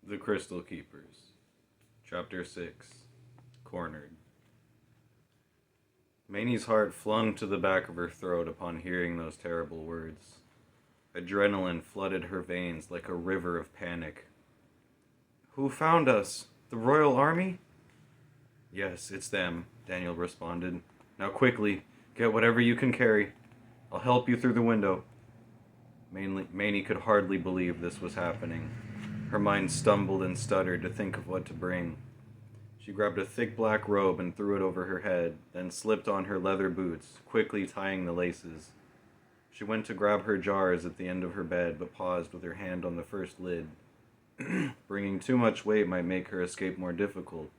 The Crystal Keepers. Chapter 6. Cornered. Maney's heart flung to the back of her throat upon hearing those terrible words. Adrenaline flooded her veins like a river of panic. "Who found us? The Royal Army?" "Yes, it's them," Daniel responded. "Now quickly, get whatever you can carry. I'll help you through the window." Maney could hardly believe this was happening. Her mind stumbled and stuttered to think of what to bring. She grabbed a thick black robe and threw it over her head, then slipped on her leather boots, quickly tying the laces. She went to grab her jars at the end of her bed, but paused with her hand on the first lid. Bringing too much weight might make her escape more difficult.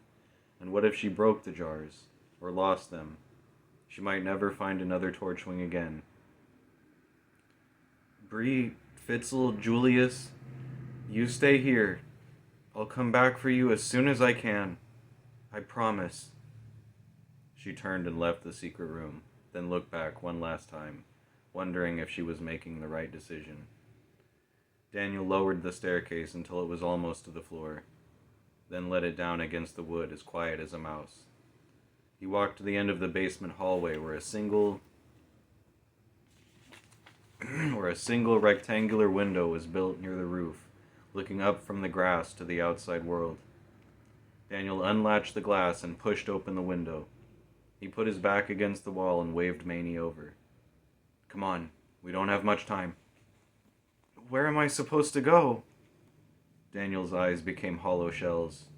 And what if she broke the jars, or lost them? She might never find another Torchwing again. "Bree, Fitzel, Julius, you stay here. I'll come back for you as soon as I can. I promise." She turned and left the secret room, then looked back one last time, wondering if she was making the right decision. Daniel lowered the staircase until it was almost to the floor, then let it down against the wood as quiet as a mouse. He walked to the end of the basement hallway where a single rectangular window was built near the roof, looking up from the grass to the outside world. Daniel unlatched the glass and pushed open the window. He put his back against the wall and waved Maney over. "Come on, we don't have much time." "Where am I supposed to go?" Daniel's eyes became hollow shells.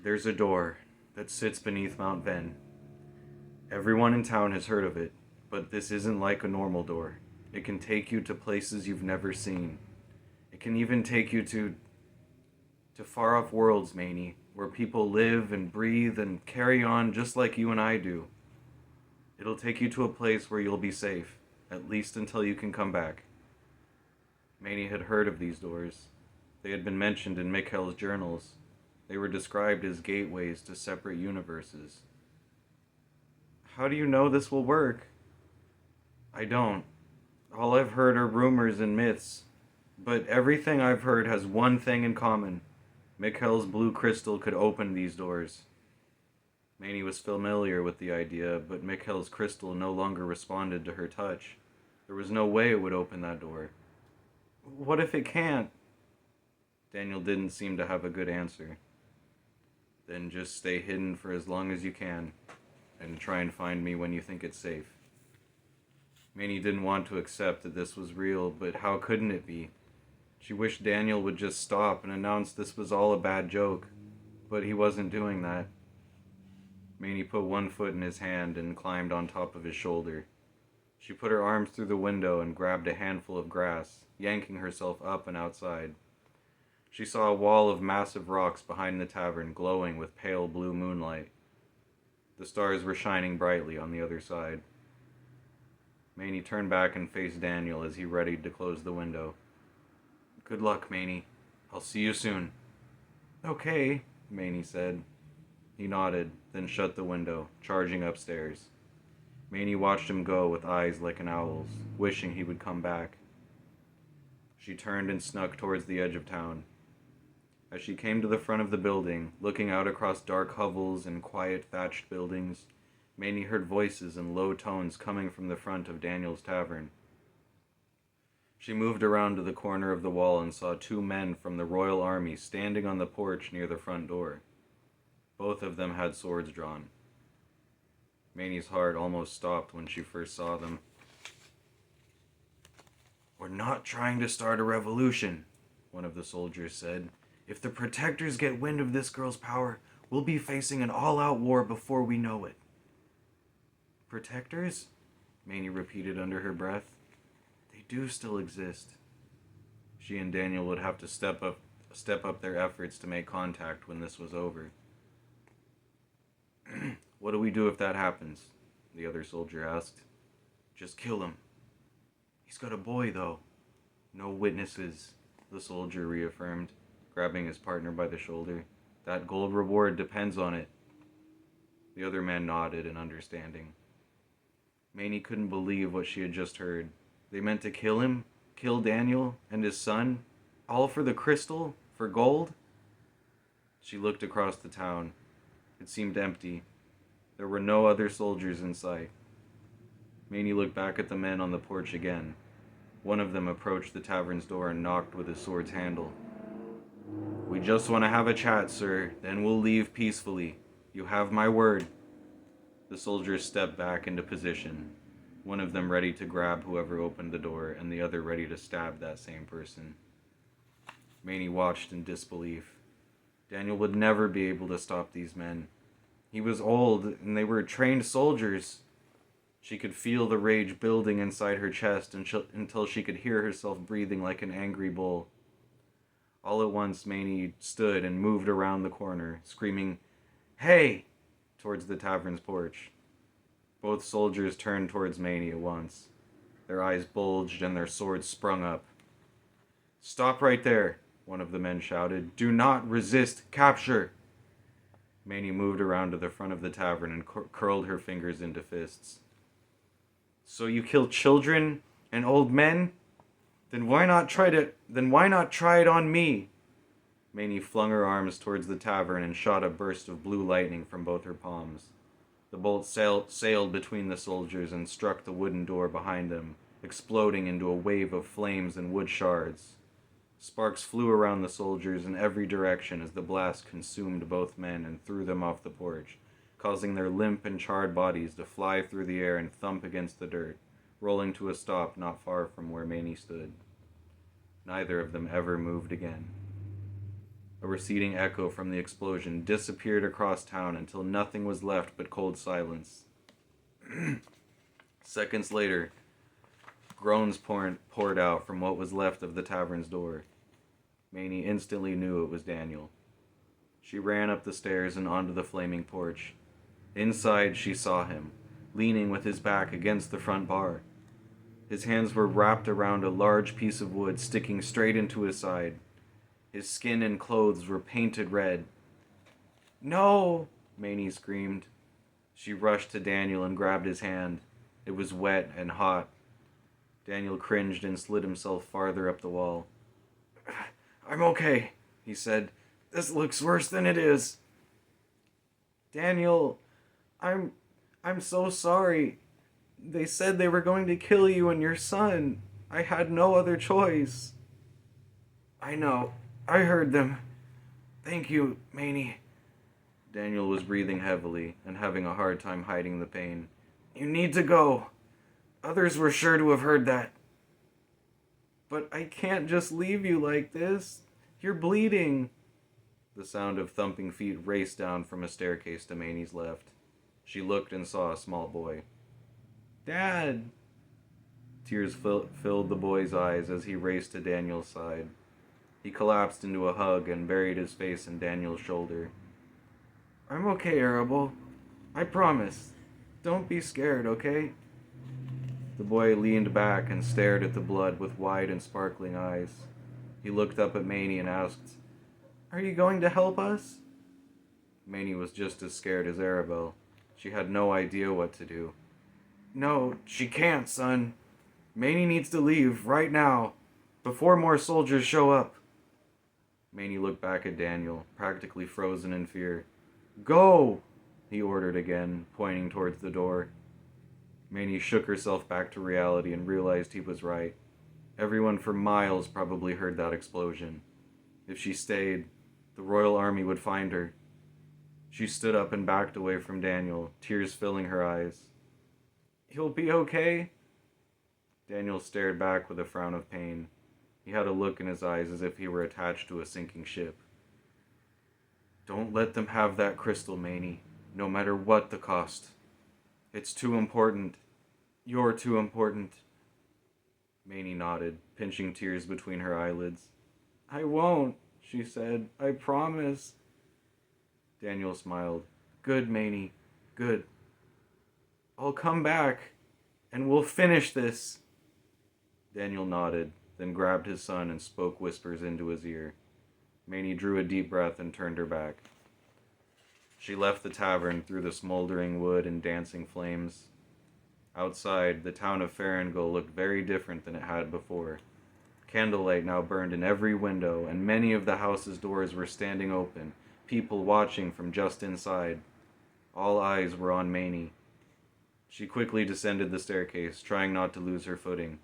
"There's a door that sits beneath Mount Ven. Everyone in town has heard of it, but this isn't like a normal door. It can take you to places you've never seen. It can even take you to far-off worlds, Maney, where people live and breathe and carry on just like you and I do. It'll take you to a place where you'll be safe, at least until you can come back." Maney had heard of these doors. They had been mentioned in Mikhail's journals. They were described as gateways to separate universes. "How do you know this will work?" "I don't. All I've heard are rumors and myths. But everything I've heard has one thing in common. Mikhail's blue crystal could open these doors." Maney was familiar with the idea, but Mikhail's crystal no longer responded to her touch. There was no way it would open that door. "What if it can't?" Daniel didn't seem to have a good answer. "Then just stay hidden for as long as you can, and try and find me when you think it's safe." Maney didn't want to accept that this was real, but how couldn't it be? She wished Daniel would just stop and announce this was all a bad joke, but he wasn't doing that. Maney put one foot in his hand and climbed on top of his shoulder. She put her arms through the window and grabbed a handful of grass, yanking herself up and outside. She saw a wall of massive rocks behind the tavern glowing with pale blue moonlight. The stars were shining brightly on the other side. Maney turned back and faced Daniel as he readied to close the window. "Good luck, Maney. I'll see you soon." "Okay," Maney said. He nodded, then shut the window, charging upstairs. Maney watched him go with eyes like an owl's, wishing he would come back. She turned and snuck towards the edge of town. As she came to the front of the building, looking out across dark hovels and quiet thatched buildings, Maney heard voices in low tones coming from the front of Daniel's tavern. She moved around to the corner of the wall and saw two men from the Royal Army standing on the porch near the front door. Both of them had swords drawn. Maney's heart almost stopped when she first saw them. "We're not trying to start a revolution," one of the soldiers said. "If the protectors get wind of this girl's power, we'll be facing an all-out war before we know it." "Protectors?" Maney repeated under her breath. "They do still exist." She and Daniel would have to step up their efforts to make contact when this was over. "What do we do if that happens?" the other soldier asked. "Just kill him." "He's got a boy, though." "No witnesses," the soldier reaffirmed, grabbing his partner by the shoulder. "That gold reward depends on it." The other man nodded in understanding. Maney couldn't believe what she had just heard. They meant to kill him? Kill Daniel and his son? All for the crystal? For gold? She looked across the town. It seemed empty. There were no other soldiers in sight. Maney looked back at the men on the porch again. One of them approached the tavern's door and knocked with his sword's handle. "We just want to have a chat, sir. Then we'll leave peacefully. You have my word." The soldiers stepped back into position, one of them ready to grab whoever opened the door, and the other ready to stab that same person. Maney watched in disbelief. Daniel would never be able to stop these men. He was old, and they were trained soldiers. She could feel the rage building inside her chest until she could hear herself breathing like an angry bull. All at once, Maney stood and moved around the corner, screaming, "Hey!" towards the tavern's porch. Both soldiers turned towards Maney at once. Their eyes bulged and their swords sprung up. "Stop right there," one of the men shouted. "Do not resist capture." Maney moved around to the front of the tavern and curled her fingers into fists. "So you kill children and old men? Then why not try it on me?" Maney flung her arms towards the tavern and shot a burst of blue lightning from both her palms. The bolt sailed between the soldiers and struck the wooden door behind them, exploding into a wave of flames and wood shards. Sparks flew around the soldiers in every direction as the blast consumed both men and threw them off the porch, causing their limp and charred bodies to fly through the air and thump against the dirt, rolling to a stop not far from where Maney stood. Neither of them ever moved again. A receding echo from the explosion disappeared across town until nothing was left but cold silence. Seconds later, groans poured out from what was left of the tavern's door. Maney instantly knew it was Daniel. She ran up the stairs and onto the flaming porch. Inside, she saw him, leaning with his back against the front bar. His hands were wrapped around a large piece of wood sticking straight into his side. His skin and clothes were painted red. "No!" Maney screamed. She rushed to Daniel and grabbed his hand. It was wet and hot. Daniel cringed and slid himself farther up the wall. "I'm okay," he said. "This looks worse than it is." "Daniel, I'm so sorry. They said they were going to kill you and your son. I had no other choice." "I know. I heard them. Thank you, Maney." Daniel was breathing heavily and having a hard time hiding the pain. "You need to go. Others were sure to have heard that." "But I can't just leave you like this. You're bleeding." The sound of thumping feet raced down from a staircase to Maney's left. She looked and saw a small boy. "Dad!" Tears filled the boy's eyes as he raced to Daniel's side. He collapsed into a hug and buried his face in Daniel's shoulder. "I'm okay, Arable. I promise. Don't be scared, okay?" The boy leaned back and stared at the blood with wide and sparkling eyes. He looked up at Maney and asked, "Are you going to help us?" Maney was just as scared as Arabelle. She had no idea what to do. "No, she can't, son. Maney needs to leave right now, before more soldiers show up." Maney looked back at Daniel, practically frozen in fear. "Go!" he ordered again, pointing towards the door. Maney shook herself back to reality and realized he was right. Everyone for miles probably heard that explosion. If she stayed, the royal army would find her. She stood up and backed away from Daniel, tears filling her eyes. "You'll be okay?" Daniel stared back with a frown of pain. He had a look in his eyes as if he were attached to a sinking ship. "Don't let them have that crystal, Maney, no matter what the cost. It's too important. You're too important." Maney nodded, pinching tears between her eyelids. "I won't," she said. "I promise." Daniel smiled. "Good, Maney. Good. I'll come back, and we'll finish this." Daniel nodded, then grabbed his son and spoke whispers into his ear. Maney drew a deep breath and turned her back. She left the tavern through the smoldering wood and dancing flames. Outside, the town of Farringall looked very different than it had before. Candlelight now burned in every window, and many of the house's doors were standing open, people watching from just inside. All eyes were on Mamie. She quickly descended the staircase, trying not to lose her footing.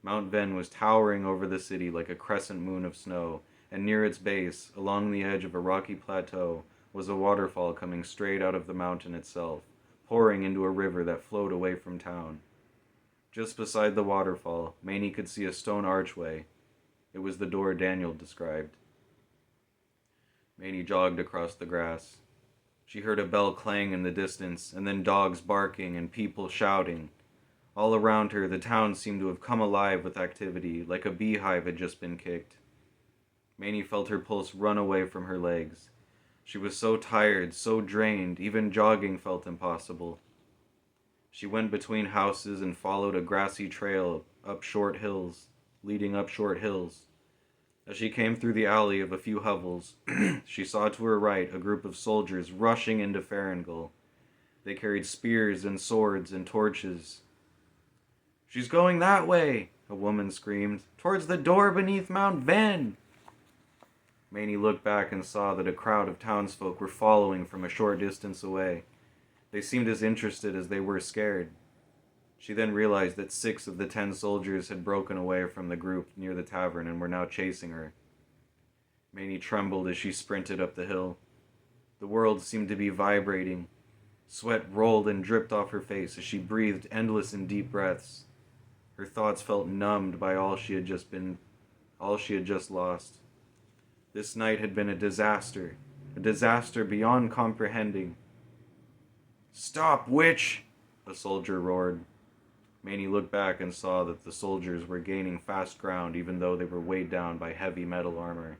Mount Ven was towering over the city like a crescent moon of snow, and near its base, along the edge of a rocky plateau, was a waterfall coming straight out of the mountain itself, pouring into a river that flowed away from town. Just beside the waterfall, Mamie could see a stone archway. It was the door Daniel described. Mamie jogged across the grass. She heard a bell clang in the distance, and then dogs barking and people shouting. All around her, the town seemed to have come alive with activity, like a beehive had just been kicked. Mamie felt her pulse run away from her legs. She was so tired, so drained, even jogging felt impossible. She went between houses and followed a grassy trail leading up short hills. As she came through the alley of a few hovels, she saw to her right a group of soldiers rushing into Farringall. They carried spears and swords and torches. "She's going that way," a woman screamed, "towards the door beneath Mount Ven." Mamie looked back and saw that a crowd of townsfolk were following from a short distance away. They seemed as interested as they were scared. She then realized that 6 of the 10 soldiers had broken away from the group near the tavern and were now chasing her. Mamie trembled as she sprinted up the hill. The world seemed to be vibrating. Sweat rolled and dripped off her face as she breathed endless and deep breaths. Her thoughts felt numbed by all she had just lost. This night had been a disaster beyond comprehending. "Stop, witch!" a soldier roared. Mamie looked back and saw that the soldiers were gaining fast ground even though they were weighed down by heavy metal armor.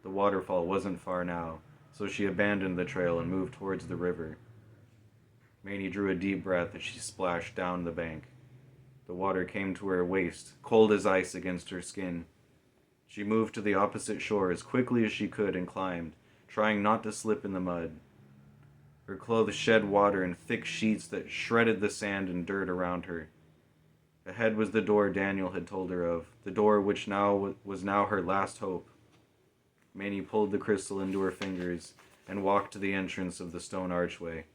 The waterfall wasn't far now, so she abandoned the trail and moved towards the river. Mamie drew a deep breath as she splashed down the bank. The water came to her waist, cold as ice against her skin. She moved to the opposite shore as quickly as she could and climbed, trying not to slip in the mud. Her clothes shed water in thick sheets that shredded the sand and dirt around her. Ahead was the door Daniel had told her of, the door which was now her last hope. Mamie pulled the crystal into her fingers and walked to the entrance of the stone archway.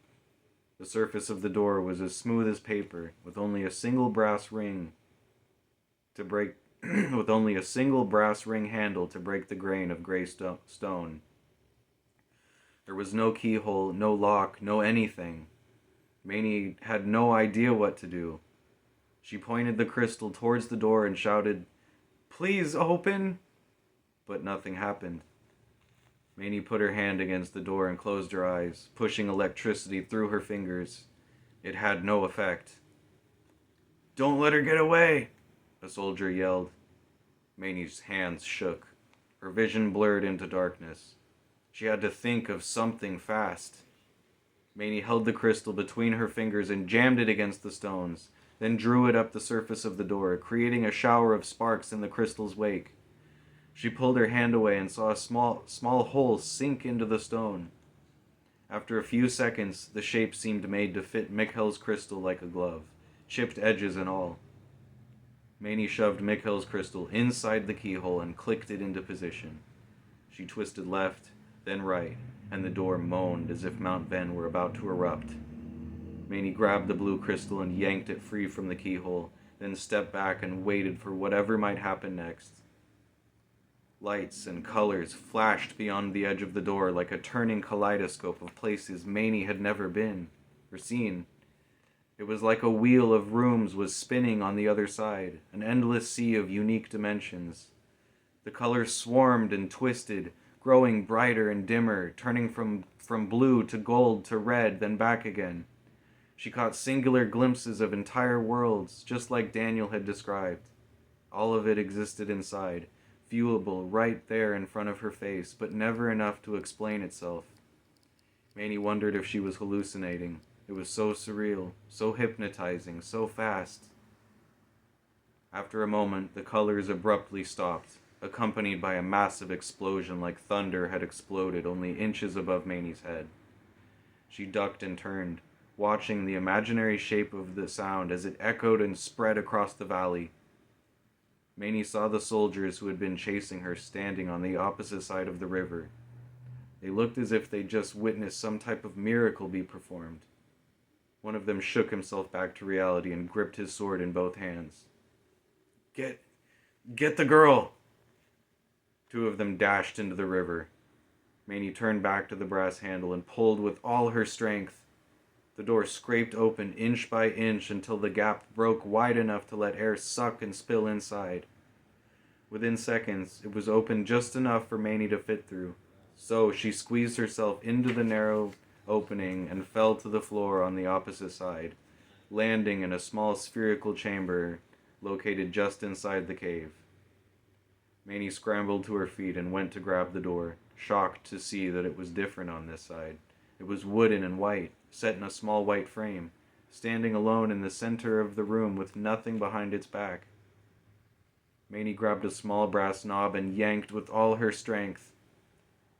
The surface of the door was as smooth as paper, with only a single brass ring handle to break the grain of gray stone. There was no keyhole, no lock, no anything. Mamie had no idea what to do. She pointed the crystal towards the door and shouted, "Please open!" But nothing happened. Mamie put her hand against the door and closed her eyes, pushing electricity through her fingers. It had no effect. "Don't let her get away!" a soldier yelled. Mamie's hands shook. Her vision blurred into darkness. She had to think of something fast. Mamie held the crystal between her fingers and jammed it against the stones, then drew it up the surface of the door, creating a shower of sparks in the crystal's wake. She pulled her hand away and saw a small hole sink into the stone. After a few seconds, the shape seemed made to fit Mikhail's crystal like a glove, chipped edges and all. Mamie shoved Mikhail's crystal inside the keyhole and clicked it into position. She twisted left, then right, and the door moaned as if Mount Ven were about to erupt. Mamie grabbed the blue crystal and yanked it free from the keyhole, then stepped back and waited for whatever might happen next. Lights and colors flashed beyond the edge of the door like a turning kaleidoscope of places Mamie had never been or seen. It was like a wheel of rooms was spinning on the other side, an endless sea of unique dimensions. The colors swarmed and twisted, growing brighter and dimmer, turning from blue to gold to red, then back again. She caught singular glimpses of entire worlds, just like Daniel had described. All of it existed inside, viewable right there in front of her face, but never enough to explain itself. Mamie wondered if she was hallucinating. It was so surreal, so hypnotizing, so fast. After a moment, the colors abruptly stopped, accompanied by a massive explosion like thunder had exploded only inches above Mamie's head. She ducked and turned, watching the imaginary shape of the sound as it echoed and spread across the valley. Mamie saw the soldiers who had been chasing her standing on the opposite side of the river. They looked as if they'd just witnessed some type of miracle be performed. One of them shook himself back to reality and gripped his sword in both hands. Get the girl! Two of them dashed into the river. Mamie turned back to the brass handle and pulled with all her strength. The door scraped open inch by inch until the gap broke wide enough to let air suck and spill inside. Within seconds, it was open just enough for Mamie to fit through. So she squeezed herself into the narrow opening and fell to the floor on the opposite side, landing in a small spherical chamber located just inside the cave. Mamie scrambled to her feet and went to grab the door, shocked to see that it was different on this side. It was wooden and white, set in a small white frame, standing alone in the center of the room with nothing behind its back. Mamie grabbed a small brass knob and yanked with all her strength.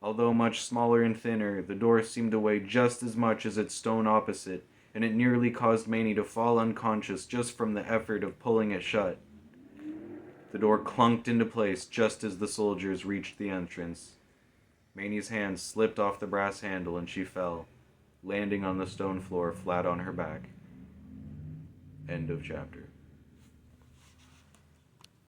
Although much smaller and thinner, the door seemed to weigh just as much as its stone opposite, and it nearly caused Mamie to fall unconscious just from the effort of pulling it shut. The door clunked into place just as the soldiers reached the entrance. Mamie's hand slipped off the brass handle and she fell, landing on the stone floor flat on her back. End of chapter.